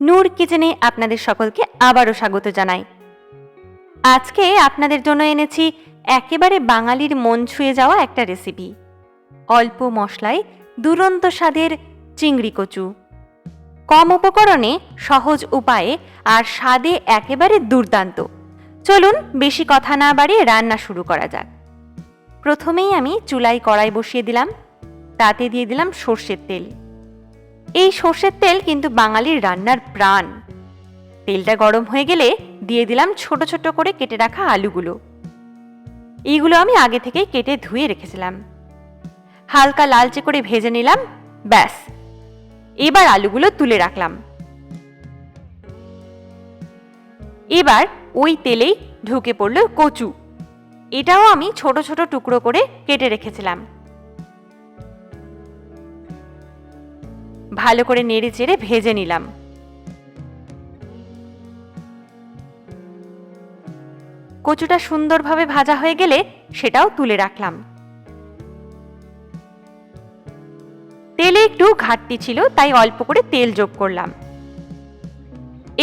নূর কিচেনে আপনাদের সকলকে আবারও স্বাগত জানাই। আজকে আপনাদের জন্য এনেছি একেবারে বাঙালির মন ছুঁয়ে যাওয়া একটা রেসিপি, অল্প মশলায় দুরন্ত স্বাদের চিংড়ি কচু। কম উপকরণে সহজ উপায়ে আর স্বাদে একেবারে দুর্দান্ত। চলুন বেশি কথা না বাড়িয়ে রান্না শুরু করা যাক। প্রথমেই আমি চুলায় কড়াই বসিয়ে দিলাম, তাতে দিয়ে দিলাম সর্ষের তেল। এই সর্ষের তেল কিন্তু বাঙালির রান্নার প্রাণ। তেলটা গরম হয়ে গেলে দিয়ে দিলাম ছোট ছোট করে কেটে রাখা আলুগুলো। এইগুলো আমি আগে থেকেই কেটে ধুয়ে রেখেছিলাম। হালকা লালচে করে ভেজে নিলাম, ব্যাস। এবার আলুগুলো তুলে রাখলাম। এবার ওই তেলেই ঢুকে পড়ল কচু। এটাও আমি ছোট ছোট টুকরো করে কেটে রেখেছিলাম। ভালো করে নেড়ে চেড়ে ভেজে নিলাম। কচুটা সুন্দরভাবে ভাজা হয়ে গেলে সেটাও তুলে রাখলাম। তেলে একটু ঘাটতি ছিল, তাই অল্প করে তেল যোগ করলাম।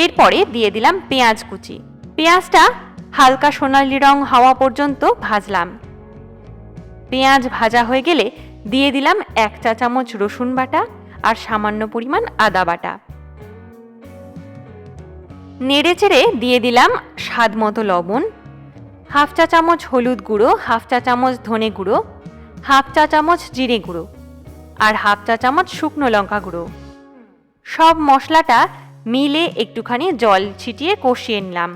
এরপরে দিয়ে দিলাম পেঁয়াজ কুচি। পেঁয়াজটা হালকা সোনালি রং হওয়া পর্যন্ত ভাজলাম। পেঁয়াজ ভাজা হয়ে গেলে দিয়ে দিলাম 1 চা চামচ রসুন বাটা আর সামান্য পরিমাণ আদা বাটা। নেড়ে চেড়ে দিয়ে দিলাম স্বাদ মতো লবণ, 1/2 চা চামচ হলুদ গুঁড়ো, 1/2 চা চামচ ধনে গুঁড়ো, 1/2 চা চামচ জিরে গুঁড়ো আর 1/2 চা চামচ শুকনো লঙ্কা গুঁড়ো। সব মশলাটা মিলে একটুখানি জল ছিটিয়ে কষিয়ে নিলাম।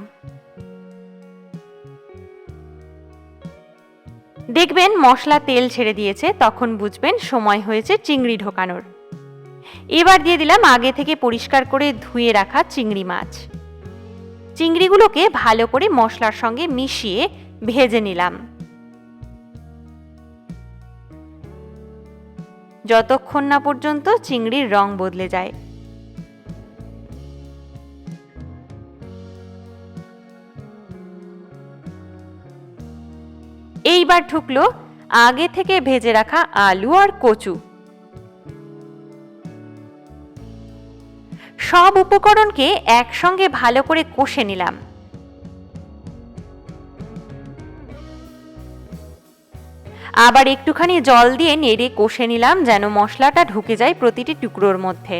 দেখবেন মশলা তেল ছেড়ে দিয়েছে, তখন বুঝবেন সময় হয়েছে চিংড়ি ঢোকানোর। এবার দিয়ে দিলাম আগে থেকে পরিষ্কার করে ধুয়ে রাখা চিংড়ি মাছ। চিংড়িগুলোকে ভালো করে মশলার সঙ্গে মিশিয়ে ভেজে নিলাম, যতক্ষণ না পর্যন্ত চিংড়ির রং বদলে যায়। এইবার ঢুকলো আগে থেকে ভেজে রাখা আলু আর কচু। সব উপকরণকে একসঙ্গে ভালো করে কষে নিলাম। আবার একটুখানি জল দিয়ে নেড়ে কষে নিলাম, যেন মশলাটা ঢুকে যায় প্রতিটি টুকরোর মধ্যে।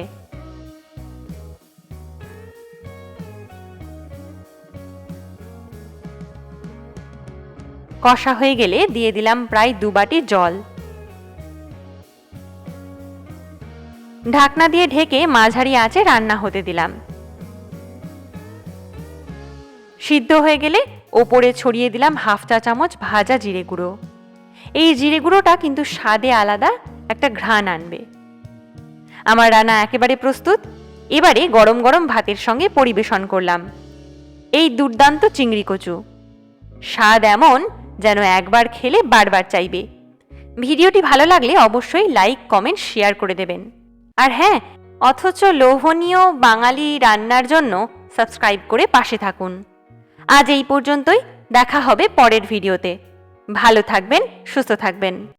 কষা হয়ে গেলে দিয়ে দিলাম প্রায় 2 বাটি জল। ঢাকনা দিয়ে ঢেকে মাঝারি আঁচে রান্না হতে দিলাম। সিদ্ধ হয়ে গেলে ওপরে ছড়িয়ে দিলাম 1/2 চা চামচ ভাজা জিরে গুঁড়ো। এই জিরে গুঁড়োটা কিন্তু স্বাদে আলাদা একটা ঘ্রাণ আনবে। আমার রান্না একেবারে প্রস্তুত। এবারে গরম গরম ভাতের সঙ্গে পরিবেশন করলাম এই দুর্দান্ত চিংড়ি কচু। স্বাদ এমন যেন একবার খেলে বারবার চাইবে। ভিডিওটি ভালো লাগলে অবশ্যই লাইক, কমেন্ট, শেয়ার করে দেবেন। আর হ্যাঁ, অথচ লোভনীয় বাঙালি রান্নার জন্য সাবস্ক্রাইব করে পাশে থাকুন। আজ এই পর্যন্তই, দেখা হবে পরের ভিডিওতে। ভালো থাকবেন, সুস্থ থাকবেন।